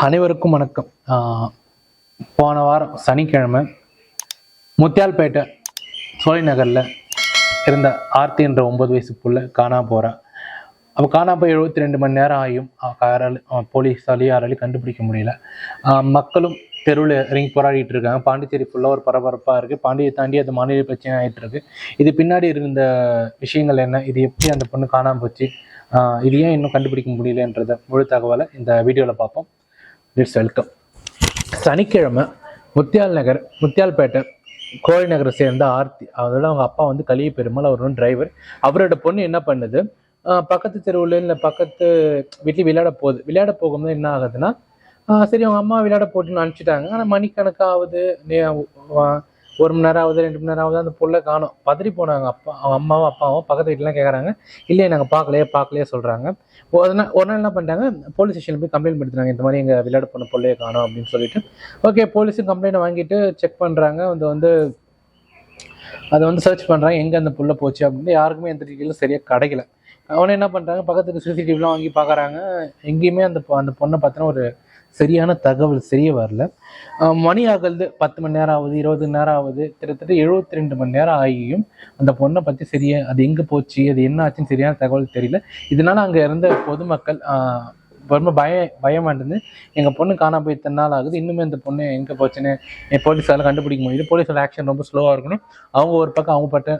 அனைவருக்கும் வணக்கம். போன வாரம் சனிக்கிழமை முத்தியால்பேட்டை சோலை நகரில் இருந்த ஆர்த்தி என்ற 9 வயசு புள்ள காணா போகிறா. அப்போ காணா போய் 72 மணி நேரம் ஆகியும் போலீஸாலேயும் யாராலையும் கண்டுபிடிக்க முடியல. மக்களும் தெருவில் இறங்கி போராடிட்டு இருக்காங்க. பாண்டிச்சேரி ஃபுல்லாக ஒரு பரபரப்பாக இருக்குது. பாண்டியை தாண்டி அது மாநில பிரச்சனை ஆகிட்டு இருக்கு. இது பின்னாடி இருந்த விஷயங்கள் என்ன, இது எப்படி அந்த பொண்ணு காணாமல் போச்சு, இது ஏன் இன்னும் கண்டுபிடிக்க முடியலன்றத முழு தகவலை இந்த வீடியோவில் பார்ப்போம். It's welcome. சனிக்கிழமை முத்தியால்பேட்டை கோழி நகரை சேர்ந்த ஆர்த்தி, அதோட அவங்க அப்பா வந்து கலிய பெருமாள், அவர் வந்து டிரைவர். அவரோட பொண்ணு என்ன பண்ணுது, பக்கத்து தெருவில் இல்லை பக்கத்து வீட்லேயும் விளையாட போகும்போது என்ன ஆகுதுன்னா, சரி அவங்க அம்மா விளையாட போட்டுன்னு அனுப்பிச்சிட்டாங்க. ஆனால் மணிக்கணக்காகுது, 1 மணி நேரம் ஆகுது, 2 மணி நேரம் ஆகுது, அந்த பொருளை காணும். பதறி போனாங்க. அவங்க அம்மாவும் அப்பாவும் பக்கத்து வீட்டுலாம் கேட்குறாங்க. இல்லையே நாங்கள் பார்க்கலையே சொல்கிறாங்க. ஒரு நாள் என்ன பண்ணிட்டாங்க, போலீஸ் ஸ்டேஷனில் போய் கம்ப்ளைண்ட் பண்ணுறாங்க. இந்த மாதிரி எங்கள் விளையாட போன பொருளையே காணும் அப்படின்னு சொல்லிட்டு. ஓகே, போலீஸும் கம்ப்ளைண்ட் வாங்கிட்டு செக் பண்ணுறாங்க. அதை வந்து சர்ச் பண்ணுறாங்க, எங்கே அந்த புள்ள போச்சு அப்படின்னு. யாருக்குமே எந்த டீட்டெயிலும் சரியாக கிடைக்கல. அவனை என்ன பண்ணுறாங்க, பக்கத்துக்கு சிசிடிவிலாம் வாங்கி பார்க்குறாங்க. எங்கேயுமே அந்த பொண்ணை பார்த்தோன்னா ஒரு சரியான தகவல் தெரிய வரல. மணி ஆகுது, 10 மணி நேரம் ஆகுது, 20 மணி நேரம் ஆகுது, கிட்டத்தட்ட 72 மணி நேரம் ஆகியும் அந்த பொண்ணை பற்றி சரியா அது எங்கே போச்சு, அது என்ன ஆச்சுன்னு சரியான தகவல் தெரியல. இதனால அங்கே இருந்த பொதுமக்கள் ரொம்ப பயமாக இருந்தது. எங்கள் பொண்ணு காணாம போய் இத்தனை நாள் ஆகுது, இன்னுமே இந்த பொண்ணு எங்கே போச்சுன்னு போலீஸால் கண்டுபிடிக்க முடியுது. போலீஸோட ஆக்ஷன் ரொம்ப ஸ்லோவாக இருக்கணும். அவங்க ஒரு பக்கம்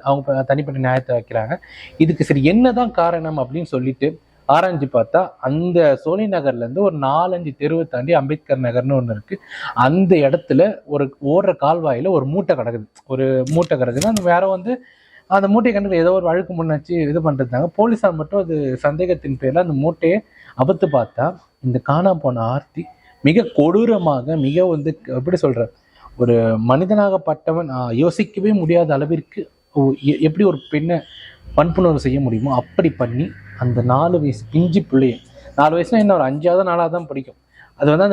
அவங்க தனிப்பட்ட நியாயத்தை வைக்கிறாங்க. இதுக்கு சரி என்னதான் காரணம் அப்படின்னு சொல்லிட்டு ஆராய்ஞ்சு பார்த்தா, அந்த சோலை நகர்லேருந்து ஒரு 4-5 தெருவை தாண்டி அம்பேத்கர் நகர்னு ஒன்று இருக்குது. அந்த இடத்துல ஒரு ஓடுற கால்வாயில் ஒரு மூட்டை கிடக்குதுன்னா அந்த வேற வந்து அந்த மூட்டையை கண்டு ஏதோ ஒரு வழக்கு முன்னாச்சு இது பண்ணுறதாங்க. போலீஸார் மட்டும் அது சந்தேகத்தின் பேரில் அந்த மூட்டையை அபத்து பார்த்தா, இந்த காணாம போன ஆர்த்தி மிக கொடூரமாக, மிக வந்து எப்படி சொல்கிற, ஒரு மனிதனாகப்பட்டவன் யோசிக்கவே முடியாத அளவிற்கு எப்படி ஒரு பெண்ணை வன்புணர்வு செய்ய முடியுமோ அப்படி பண்ணி அந்த 4 வயசு பிஞ்சு பிள்ளைய, 4 வயசுனா என்ன, ஒரு 5ஆவது 4ஆவது தான் படிக்கும். அது வந்து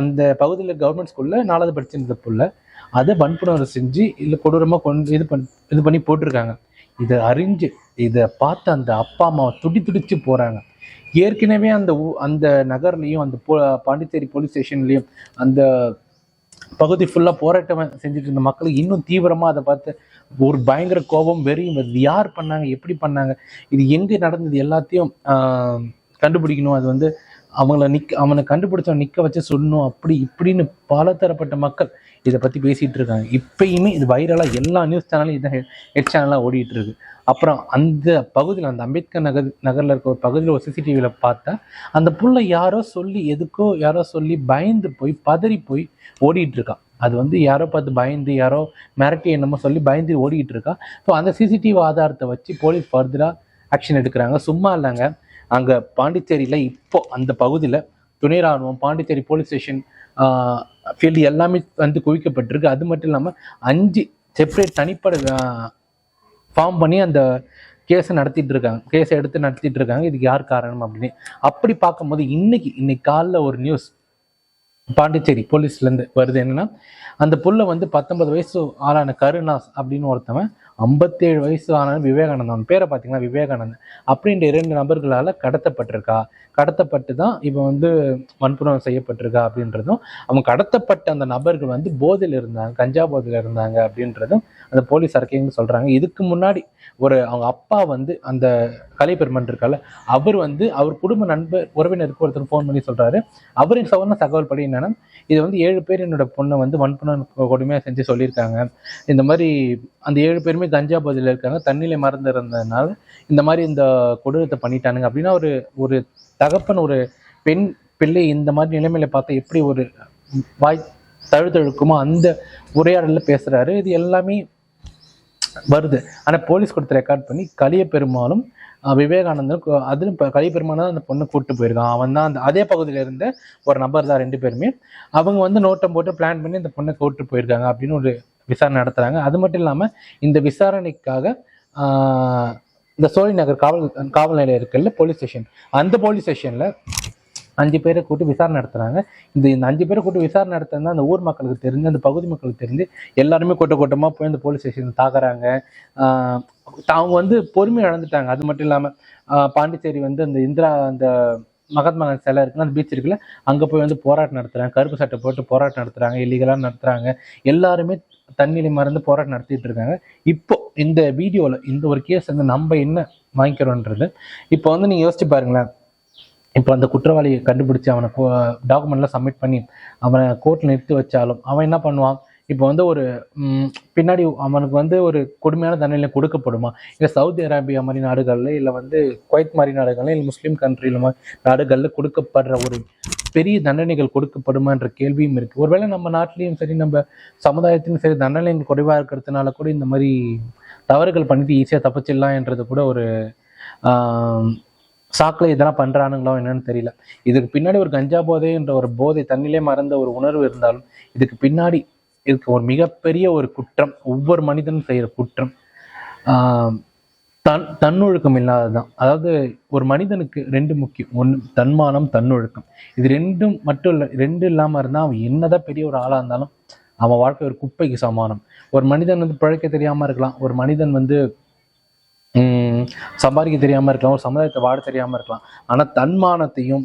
அந்த பகுதியில் கவர்மெண்ட் ஸ்கூலில் 4ஆவது படிச்சிருந்த புள்ள அதை வன்புணர்வு செஞ்சு இல்லை கொடூரமாக இது பண்ணி போட்டிருக்காங்க. இதை அறிஞ்சு இதை பார்த்து அந்த அப்பா அம்மாவை துடிச்சு போகிறாங்க. ஏற்கனவே அந்த நகர்லேயும் அந்த பாண்டிச்சேரி போலீஸ் ஸ்டேஷன்லேயும் அந்த பகுதி ஃபுல்லாக போராட்டம் செஞ்சுட்டு இருந்த மக்களுக்கு இன்னும் தீவிரமாக அதை பார்த்து ஒரு பயங்கர கோபம், வெறியும். அது யார் பண்ணாங்க, எப்படி பண்ணாங்க, இது எங்கே நடந்தது, எல்லாத்தையும் கண்டுபிடிக்கணும். அது வந்து அவனை கண்டுபிடிச்சவன் நிற்க வச்சு சொல்லணும், அப்படி இப்படின்னு பல தரப்பட்ட மக்கள் இதை பற்றி பேசிகிட்டு இருக்காங்க. இப்பயுமே இது வைரலாக எல்லா நியூஸ் சேனலும் இதை ஹெட் சேனலாக ஓடிட்டு இருக்கு. அப்புறம் அந்த பகுதியில், அந்த அம்பேத்கர் நகரில் இருக்க ஒரு பகுதியில் ஒரு சிசிடிவியில் பார்த்தா, அந்த புள்ள யாரோ சொல்லி பயந்து போய் பதறி போய் ஓடிட்டு இருக்கான். அது வந்து யாரோ பார்த்து பயந்து, யாரோ மிரட்டி என்னமோ சொல்லி பயந்து ஓடிக்கிட்டு இருக்கா. ஸோ அந்த சிசிடிவி ஆதாரத்தை வச்சு போலீஸ் ஃபர்தராக ஆக்ஷன் எடுக்கிறாங்க. சும்மா இல்லைங்க, அங்கே பாண்டிச்சேரியில் இப்போ அந்த பகுதியில் துணை ராணுவம், பாண்டிச்சேரி போலீஸ் ஸ்டேஷன் ஃபீல்டு எல்லாமே வந்து குவிக்கப்பட்டிருக்கு. அது மட்டும் இல்லாமல் 5 செப்பரேட் தனிப்படை ஃபார்ம் பண்ணி அந்த கேஸை எடுத்து நடத்திட்டு இருக்காங்க. இதுக்கு யார் காரணம் அப்படின்னு அப்படி பார்க்கும்போது இன்னைக்கு காலைல ஒரு நியூஸ் பாண்டிச்சேரி போலீஸ்லேருந்து வருது. என்னன்னா, அந்த புள்ள வந்து 19 வயசு ஆளான கருணாஸ் அப்படின்னு ஒருத்தவன் 57 வயசு ஆன விவேகானந்தன், பேரை பார்த்தீங்கன்னா விவேகானந்தன் அப்படின்ற 2 நபர்களால் கடத்தப்பட்டு தான் இப்போ வந்து வன்புணர்வு செய்யப்பட்டிருக்கா அப்படின்றதும், அவங்க கடத்தப்பட்ட அந்த நபர்கள் வந்து கஞ்சா போதையில் இருந்தாங்க அப்படின்றதும் அந்த போலீஸ் அறிக்கைன்னு சொல்கிறாங்க. இதுக்கு முன்னாடி அவங்க அப்பா வந்து அந்த கலைப்பெருமன் இருக்கால, அவர் குடும்ப உறவினருக்கு ஒருத்தர் ஃபோன் பண்ணி சொல்கிறாரு. அவரின் சொன்ன தகவல் படி என்னன்னா, இது வந்து 7 பேர் என்னோட பொண்ணை வந்து வன்புணர்வு கொடுமையாக செஞ்சு சொல்லியிருக்காங்க. இந்த மாதிரி அந்த 7 பேருமே கஞ்சா போதையில் இருக்காங்க, தண்ணியில மறந்து இருந்ததுனால இந்த மாதிரி இந்த கொடூரத்தை பண்ணிட்டானுங்க அப்படின்னா, ஒரு தகப்பன் ஒரு பெண் பிள்ளை இந்த மாதிரி நிலைமையில பார்த்தா எப்படி ஒரு வாய் தழுக்குமோ அந்த உரையாடலில் பேசுறாரு. இது எல்லாமே வருது. ஆனால் போலீஸ் கொடுத்த ரெக்கார்ட் பண்ணி கலிய பெருமாளும் விவேகானந்தன், அதிலும் கலிய பெருமாள் தான் அந்த பொண்ணை கூப்பிட்டு போயிருக்கான். அவன் தான் அதே பகுதியில் இருந்த ஒரு நபர் தான் 2 பேருமே. அவங்க வந்து நோட்டம் போட்டு பிளான் பண்ணி அந்த பொண்ணை கூப்பிட்டு போயிருக்காங்க அப்படின்னு ஒரு விசாரணை நடத்துறாங்க. அது மட்டும் இல்லாமல் இந்த விசாரணைக்காக இந்த சோலை நகர் காவல் நிலையம் இருக்குல்ல, போலீஸ் ஸ்டேஷன், அந்த போலீஸ் ஸ்டேஷன்ல 5 பேரை கூட்டு விசாரணை நடத்துறாங்க. இந்த 5 பேரை கூட்டு விசாரணை நடத்துனா அந்த ஊர் மக்களுக்கு தெரிஞ்சு, அந்த பகுதி மக்களுக்கு தெரிஞ்சு எல்லாருமே கூட்டமாக போய் அந்த போலீஸ் ஸ்டேஷன் தாக்குறாங்க. அவங்க வந்து பொறுமை இழந்துட்டாங்க. அது மட்டும் இல்லாமல் பாண்டிச்சேரி வந்து அந்த மகாத்மா காந்தி சிலை இருக்குன்னா அந்த பீச் இருக்குல்ல, அங்கே போய் வந்து போராட்டம் நடத்துகிறாங்க, கருப்பு சட்டை போட்டு போராட்டம் நடத்துகிறாங்க, இல்லீகலாக நடத்துகிறாங்க. எல்லாருமே தன்னிலை மறந்து போராட்டம் நடத்திட்டு இருக்காங்க. இப்போ இந்த வீடியோவில் இந்த ஒரு கேஸ் வந்து நம்ம என்ன வாங்கிக்கிறோன்றது இப்போ வந்து நீங்கள் யோசிச்சு பாருங்களேன். இப்போ அந்த குற்றவாளியை கண்டுபிடிச்சி அவனை டாக்குமெண்ட்லாம் சப்மிட் பண்ணி அவனை கோர்ட்டில் நிறுத்தி வச்சாலும் அவன் என்ன பண்ணுவான்? இப்போ வந்து ஒரு பின்னாடி அவனுக்கு வந்து ஒரு கொடுமையான தண்டனை கொடுக்கப்படுமா? இல்லை சவுதி அரேபியா மாதிரி நாடுகளில், இல்லை வந்து குவைத் மாதிரி நாடுகளில், இல்லை முஸ்லீம் கண்ட்ரியில் நாடுகளில் கொடுக்கப்படுற ஒரு பெரிய தண்டனைகள் கொடுக்கப்படுமான்ற கேள்வியும் இருக்குது. ஒருவேளை நம்ம நாட்டிலையும் சரி நம்ம சமுதாயத்திலும் சரி தண்டனைகள் குறைவாக இருக்கிறதுனால கூட இந்த மாதிரி தவறுகள் பண்ணிட்டு ஈஸியாக தப்பிச்சிடலாம்ன்றது கூட ஒரு சாக்கில் இதெல்லாம் பண்ணுறானுங்களோ என்னன்னு தெரியல. இதுக்கு பின்னாடி ஒரு கஞ்சா போதைன்ற ஒரு போதை தண்ணிலே மறந்த ஒரு உணர்வு இருந்தாலும் இதுக்கு பின்னாடி இதுக்கு ஒரு மிகப்பெரிய ஒரு குற்றம், ஒவ்வொரு மனிதனும் செய்கிற குற்றம் தன்னொழுக்கம் இல்லாததான். அதாவது ஒரு மனிதனுக்கு ரெண்டு முக்கியம், ஒன்று தன்மானம், தன்னொழுக்கம். இது ரெண்டும் மட்டும் இல்லை, ரெண்டு இல்லாமல் இருந்தால் அவன் என்னதான் பெரிய ஒரு ஆளாக இருந்தாலும் அவன் வாழ்க்கை ஒரு குப்பைக்கு சமானம். ஒரு மனிதன் வந்து பிழைக்க தெரியாமல் இருக்கலாம், ஒரு மனிதன் வந்து சம்பாதிக்க தெரியாமல் இருக்கலாம், ஒரு சமுதாயத்தை வாழ தெரியாமல் இருக்கலாம். ஆனால் தன்மானத்தையும்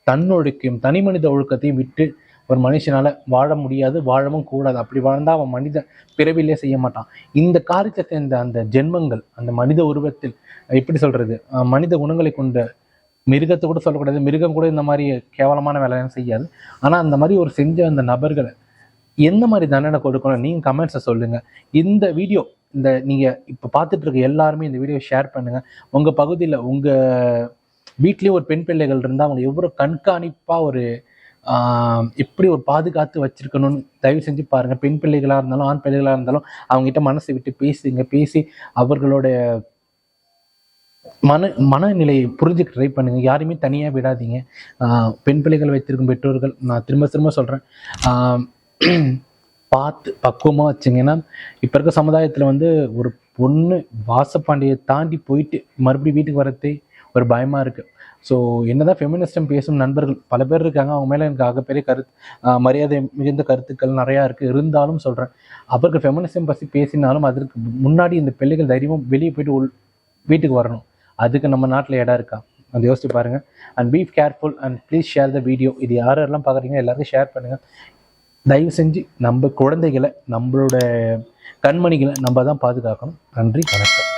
தன்னொழுக்கையும் தனி மனித ஒழுக்கத்தையும் விட்டு ஒரு மனுஷனால் வாழ முடியாது, வாழவும் கூடாது. அப்படி வாழ்ந்தால் அவன் மனித பிறவிலே செய்ய மாட்டான். இந்த காரியத்தை சேர்ந்த அந்த ஜென்மங்கள் அந்த மனித உருவத்தில் எப்படி சொல்கிறது, மனித குணங்களை கொண்ட மிருகத்தை கூட சொல்லக்கூடாது, மிருகம் கூட இந்த மாதிரி கேவலமான வேலையெல்லாம் செய்யாது. ஆனால் அந்த மாதிரி ஒரு செஞ்ச அந்த நபர்களை எந்த மாதிரி தண்டனை கொடுக்கணும் நீங்கள் கமெண்ட்ஸை சொல்லுங்கள். இந்த வீடியோ நீங்கள் இப்போ பார்த்துட்டு இருக்க எல்லாருமே இந்த வீடியோ ஷேர் பண்ணுங்கள். உங்கள் பகுதியில் உங்கள் வீட்லேயும் ஒரு பெண் பிள்ளைகள் இருந்தால் அவங்க எவ்வளோ கண்காணிப்பாக ஒரு எப்படி ஒரு பாதுகாத்து வச்சிருக்கணும்னு தயவு செஞ்சு பாருங்கள். பெண் பிள்ளைகளாக இருந்தாலும் ஆண் பிள்ளைகளாக இருந்தாலும் அவங்ககிட்ட மனசை விட்டு பேசி அவர்களோட மனநிலையை புரிஞ்சுக்க ட்ரை பண்ணுங்கள். யாரையுமே தனியாக விடாதீங்க. பெண் பிள்ளைகள் வைத்திருக்கும் பெற்றோர்கள் நான் திரும்ப சொல்கிறேன், பார்த்து பக்குவமாக வச்சுங்க. ஏன்னா இப்போ இருக்க சமுதாயத்தில் வந்து ஒரு பொண்ணு வாசப்பாண்டியை தாண்டி போயிட்டு மறுபடியும் வீட்டுக்கு வரதே ஒரு பயமாக இருக்குது. ஸோ என்னதான் ஃபெமினிஸ்டம் பேசும் நண்பர்கள் பல பேர் இருக்காங்க, அவங்க மேலே எனக்கு ஆகப்பெரிய மரியாதை மிகுந்த கருத்துக்கள் நிறையா இருக்குது. இருந்தாலும் சொல்கிறேன், அவருக்கு ஃபெமினிசம் பற்றி பேசினாலும் அதற்கு முன்னாடி இந்த பிள்ளைகள் தைரியமாக வெளியே போயிட்டு வீட்டுக்கு வரணும். அதுக்கு நம்ம நாட்டில் இடம் இருக்கா? அதை யோசிச்சு பாருங்கள். And be careful and please share the video. இது யாரெல்லாம் பார்க்குறீங்க எல்லாருக்கும் ஷேர் பண்ணுங்கள். தயவு செஞ்சு நம்ம குழந்தைகளை, நம்மளோட கண்மணிகளை நம்ம தான் பாதுகாக்கணும். நன்றி, வணக்கம்.